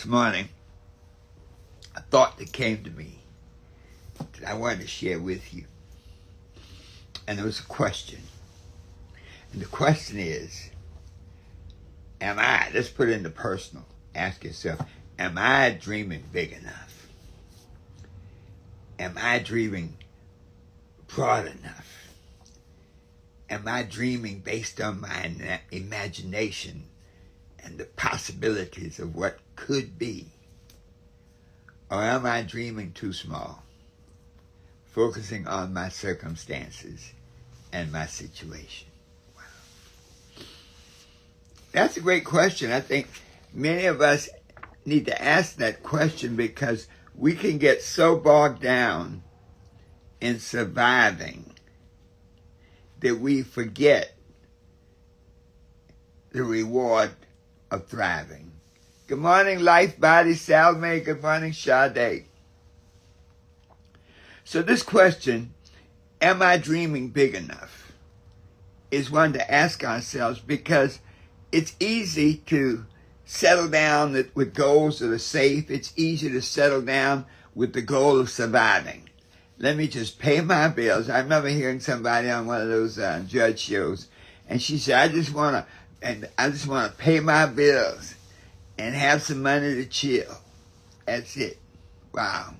This morning, a thought that came to me that I wanted to share with you. And it was a question. And the question is, let's put it into personal. Ask yourself, am I dreaming big enough? Am I dreaming broad enough? Am I dreaming based on my imagination and the possibilities of what could be? Or am I dreaming too small, focusing on my circumstances and my situation? Wow. That's a great question. I think many of us need to ask that question because we can get so bogged down in surviving that we forget the reward of thriving. Good morning, Life Body Salme. Good morning, Sade. So this question, am I dreaming big enough, is one to ask ourselves because it's easy to settle down with goals that are safe. It's easy to settle down with the goal of surviving. Let me just pay my bills. I remember hearing somebody on one of those judge shows, and she said, I just want to pay my bills and have some money to chill. That's it. Wow.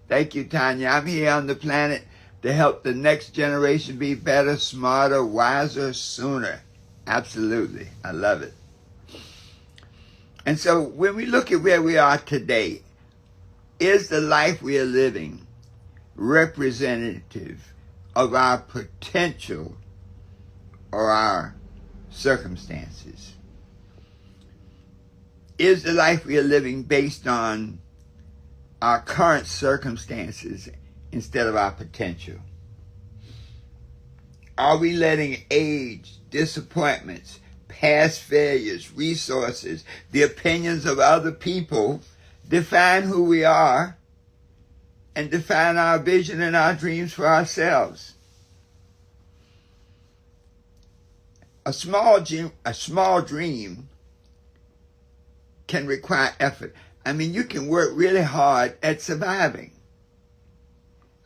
Thank you, Tanya. I'm here on the planet to help the next generation be better, smarter, wiser, sooner. Absolutely. I love it. And so when we look at where we are today, is the life we are living representative of our potential or our circumstances? Is the life we are living based on our current circumstances instead of our potential? Are we letting age, disappointments, past failures, resources, the opinions of other people define who we are and define our vision and our dreams for ourselves? A small dream can require effort. I mean, you can work really hard at surviving.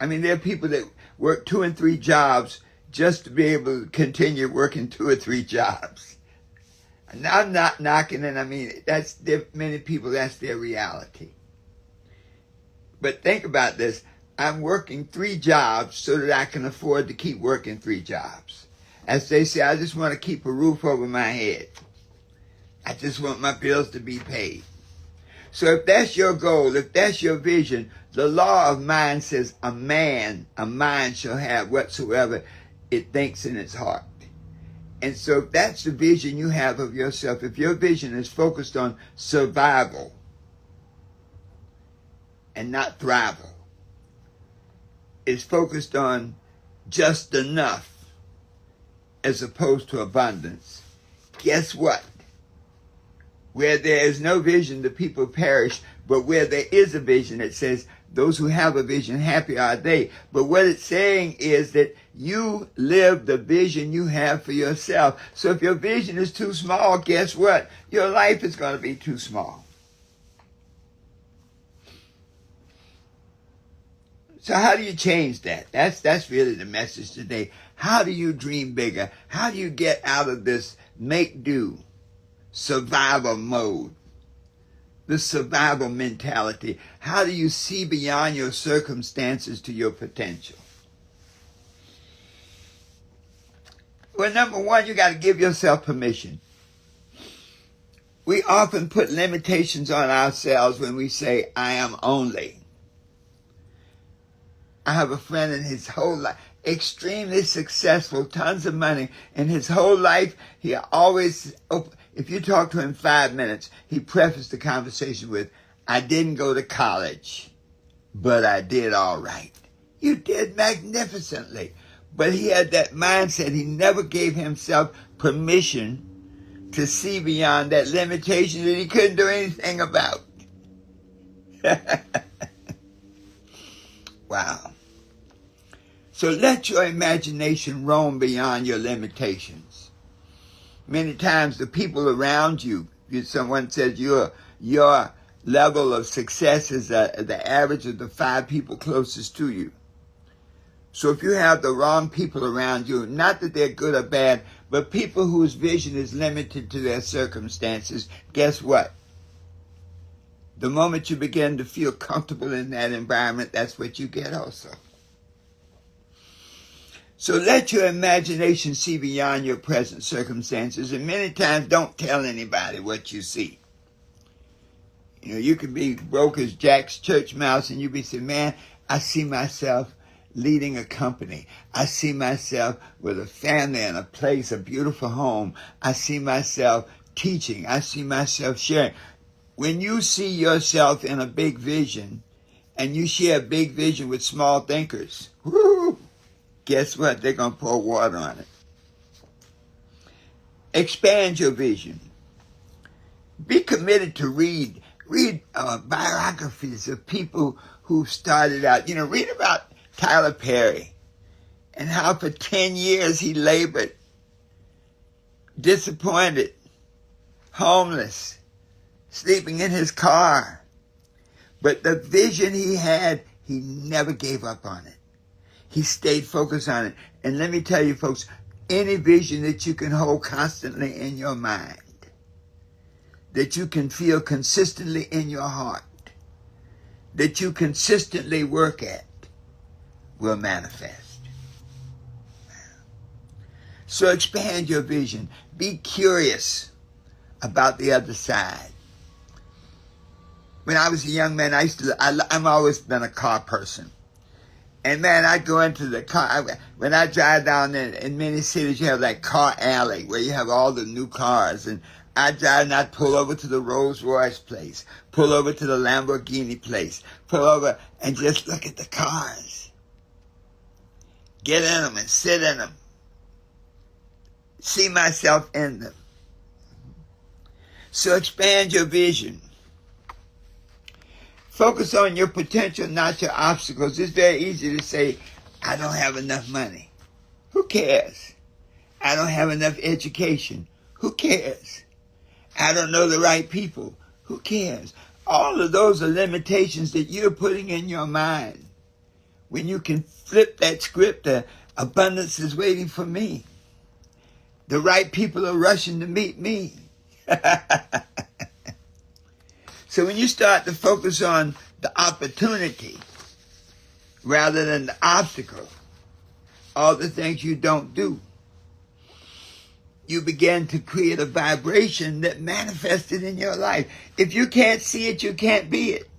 I mean, there are people that work 2 and 3 jobs just to be able to continue working 2 or 3 jobs. And I'm not knocking it. I mean, many people, that's their reality. But think about this. I'm working 3 jobs so that I can afford to keep working 3 jobs. As they say, I just want to keep a roof over my head. I just want my bills to be paid. So if that's your goal, if that's your vision, the law of mind says a mind shall have whatsoever it thinks in its heart. And so if that's the vision you have of yourself, if your vision is focused on survival and not thrival, is focused on just enough as opposed to abundance, guess what? Where there is no vision, the people perish. But where there is a vision, it says, those who have a vision, happy are they. But what it's saying is that you live the vision you have for yourself. So if your vision is too small, guess what? Your life is going to be too small. So how do you change that? That's really the message today. How do you dream bigger? How do you get out of this make-do survival mode, the survival mentality? How do you see beyond your circumstances to your potential? Well, number one, you got to give yourself permission. We often put limitations on ourselves when we say, I am only. I have a friend in his whole life, extremely successful, tons of money. In his whole life, he always, if you talk to him 5 minutes, he prefaced the conversation with, I didn't go to college, but I did all right. You did magnificently. But he had that mindset. He never gave himself permission to see beyond that limitation that he couldn't do anything about. Wow. So let your imagination roam beyond your limitations. Many times the people around you Someone says your level of success is the average of the 5 people closest to you. So if you have the wrong people around you, not that they're good or bad, but people whose vision is limited to their circumstances, guess what? The moment you begin to feel comfortable in that environment, that's what you get also. So let your imagination see beyond your present circumstances, and many times don't tell anybody what you see. You could be broke as Jack's church mouse, and you be saying, man, I see myself leading a company. I see myself with a family and a place, a beautiful home. I see myself teaching. I see myself sharing. When you see yourself in a big vision, and you share a big vision with small thinkers, whoo, guess what? They're going to pour water on it. Expand your vision. Be committed to read biographies of people who started out. Read about Tyler Perry and how for 10 years he labored, disappointed, homeless, sleeping in his car. But the vision he had, he never gave up on it. He stayed focused on it. And let me tell you, folks, any vision that you can hold constantly in your mind, that you can feel consistently in your heart, that you consistently work at, will manifest. So expand your vision. Be curious about the other side. When I was a young man, I've always been a car person. And man, I'd go into the car. When I drive down in many cities, you have that car alley where you have all the new cars. And I'd drive and I'd pull over to the Rolls Royce place, pull over to the Lamborghini place, pull over and just look at the cars. Get in them and sit in them. See myself in them. So expand your vision. Focus on your potential, not your obstacles. It's very easy to say, I don't have enough money. Who cares? I don't have enough education. Who cares? I don't know the right people. Who cares? All of those are limitations that you're putting in your mind. When you can flip that script, the abundance is waiting for me. The right people are rushing to meet me. So when you start to focus on the opportunity rather than the obstacle, all the things you don't do, you begin to create a vibration that manifested in your life. If you can't see it, you can't be it.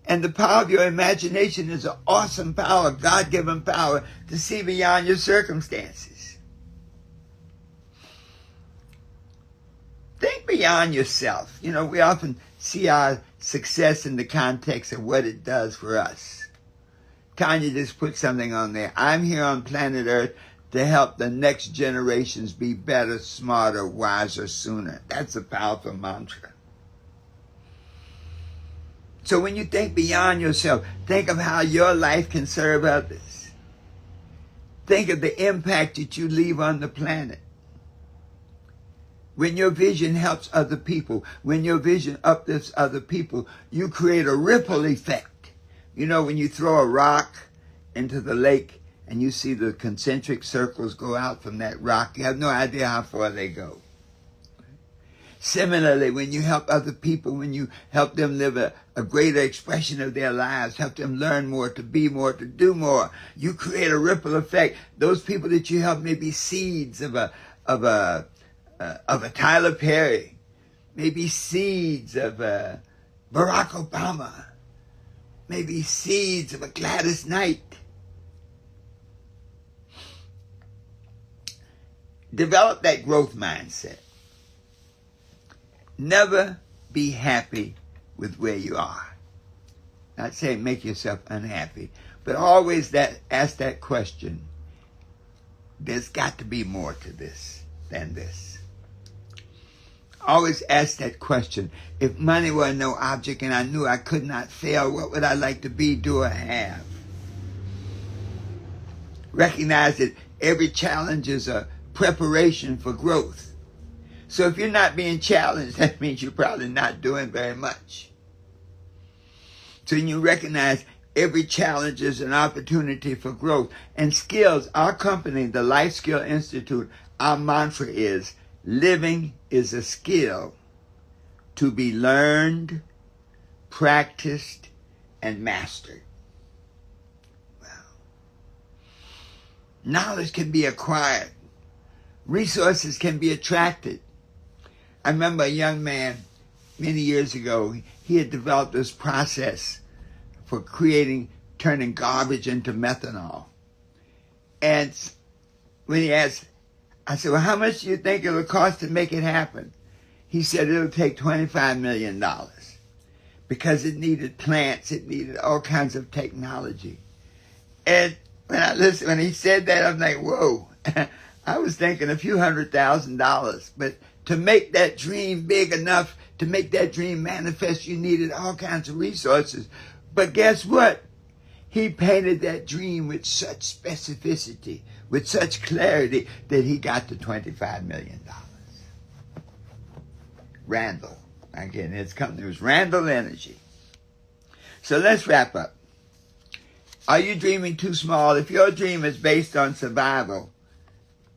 And the power of your imagination is an awesome power, God-given power to see beyond your circumstances. Think beyond yourself. We often see our success in the context of what it does for us. Tanya just put something on there. I'm here on planet Earth to help the next generations be better, smarter, wiser, sooner. That's a powerful mantra. So when you think beyond yourself, think of how your life can serve others. Think of the impact that you leave on the planet. When your vision helps other people, when your vision uplifts other people, you create a ripple effect. When you throw a rock into the lake and you see the concentric circles go out from that rock, you have no idea how far they go. Similarly, when you help other people, when you help them live a greater expression of their lives, help them learn more, to be more, to do more, you create a ripple effect. Those people that you help may be seeds of a Tyler Perry, maybe seeds of Barack Obama, maybe seeds of a Gladys Knight. Develop that growth mindset. Never be happy with where you are. Not saying make yourself unhappy, but always ask that question. There's got to be more to this than this. Always ask that question. If money were no object and I knew I could not fail, what would I like to be, do, or have? Recognize that every challenge is a preparation for growth. So if you're not being challenged, that means you're probably not doing very much. So you recognize every challenge is an opportunity for growth. And skills, our company, the Life Skill Institute, our mantra is, living is a skill to be learned, practiced, and mastered. Wow. Knowledge can be acquired. Resources can be attracted. I remember a young man many years ago, he had developed this process for turning garbage into methanol. And when he asked, I said, well, how much do you think it'll cost to make it happen? He said it'll take $25 million because it needed plants, it needed all kinds of technology. And when he said that, I'm like, whoa. I was thinking a few $100,000, but to make that dream big enough, to make that dream manifest, you needed all kinds of resources. But guess what? He painted that dream with such specificity, with such clarity, that he got to $25 million. Randall. Again, his company was Randall Energy. So let's wrap up. Are you dreaming too small? If your dream is based on survival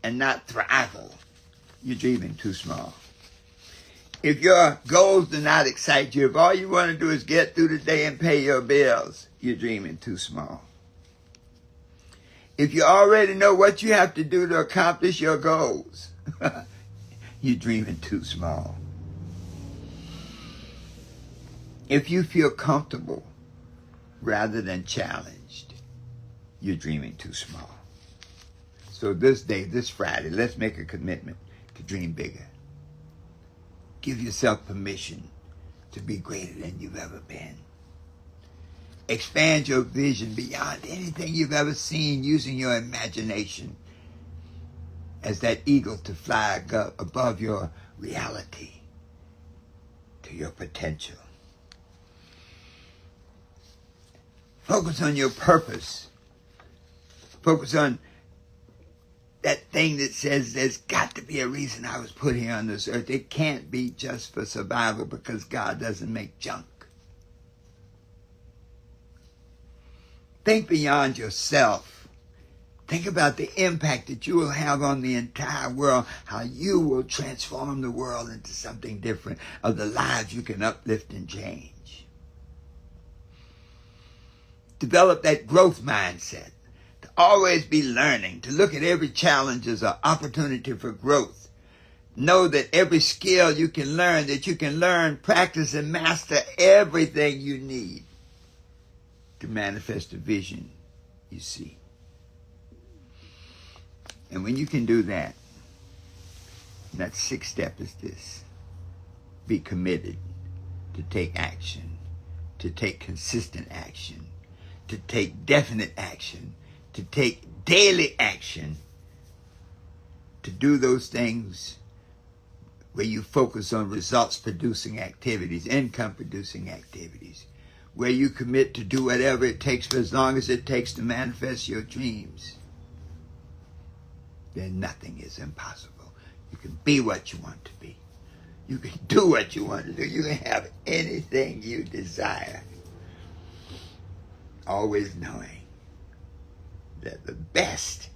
and not thrival, you're dreaming too small. If your goals do not excite you, if all you want to do is get through the day and pay your bills, you're dreaming too small. If you already know what you have to do to accomplish your goals, you're dreaming too small. If you feel comfortable rather than challenged, you're dreaming too small. So this day, this Friday, let's make a commitment to dream bigger. Give yourself permission to be greater than you've ever been. Expand your vision beyond anything you've ever seen using your imagination as that eagle to fly above your reality to your potential. Focus on your purpose. Focus on that thing that says there's got to be a reason I was put here on this earth. It can't be just for survival because God doesn't make junk. Think beyond yourself. Think about the impact that you will have on the entire world, how you will transform the world into something different, of the lives you can uplift and change. Develop that growth mindset. Always be learning, to look at every challenge as an opportunity for growth. Know that every skill you can learn, practice, and master everything you need to manifest the vision you see. And when you can do that, that sixth step is this. Be committed to take action, to take consistent action, to take definite action, to take daily action, to do those things where you focus on results-producing activities, income-producing activities, where you commit to do whatever it takes for as long as it takes to manifest your dreams, then nothing is impossible. You can be what you want to be. You can do what you want to do. You can have anything you desire. Always knowing that the best,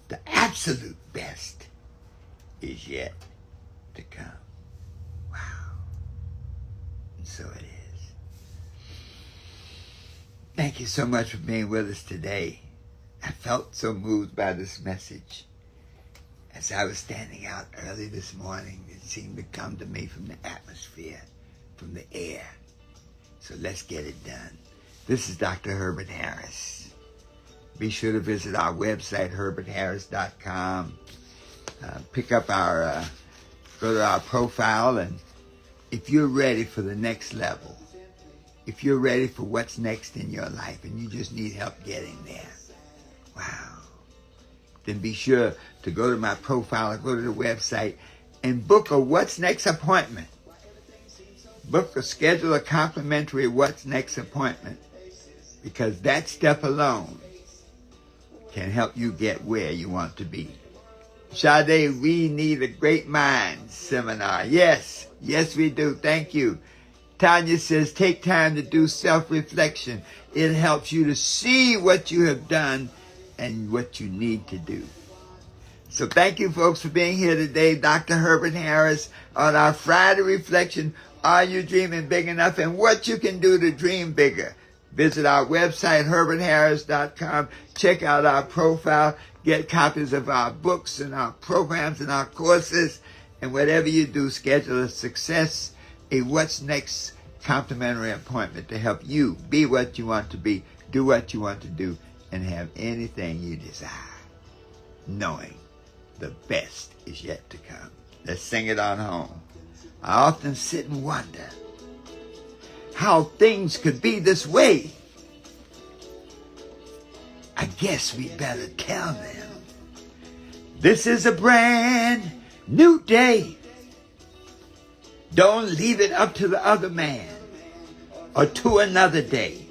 the absolute best, is yet to come. Wow. And so it is. Thank you so much for being with us today. I felt so moved by this message. As I was standing out early this morning, it seemed to come to me from the atmosphere, from the air. So let's get it done. This is Dr. Herbert Harris. Be sure to visit our website, herbertharris.com. Go to our profile, and if you're ready for the next level, if you're ready for what's next in your life and you just need help getting there, wow, then be sure to go to my profile or go to the website and book a What's Next appointment. Schedule a complimentary What's Next appointment, because that step alone can help you get where you want to be. Sade, we need a great mind seminar. Yes, we do. Thank you. Tanya says, take time to do self-reflection. It helps you to see what you have done and what you need to do. So thank you, folks, for being here today. Dr. Herbert Harris on our Friday Reflection. Are you dreaming big enough? And what you can do to dream bigger. Visit our website, herbertharris.com. Check out our profile. Get copies of our books and our programs and our courses. And whatever you do, schedule a success, a what's next complimentary appointment to help you be what you want to be, do what you want to do, and have anything you desire, knowing the best is yet to come. Let's sing it on home. I often sit and wonder how things could be this way. I guess we better tell them. This is a brand new day. Don't leave it up to the other man or to another day.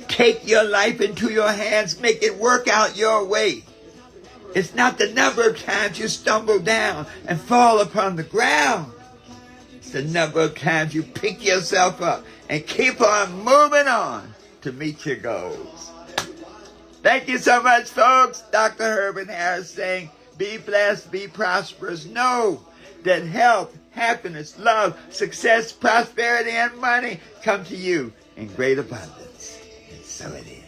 Take your life into your hands. Make it work out your way. It's not the number of times you stumble down and fall upon the ground. It's the number of times you pick yourself up and keep on moving on to meet your goals. Thank you so much, folks. Dr. Herbert Harris saying, be blessed, be prosperous. Know that health, happiness, love, success, prosperity, and money come to you in great abundance. And so it is.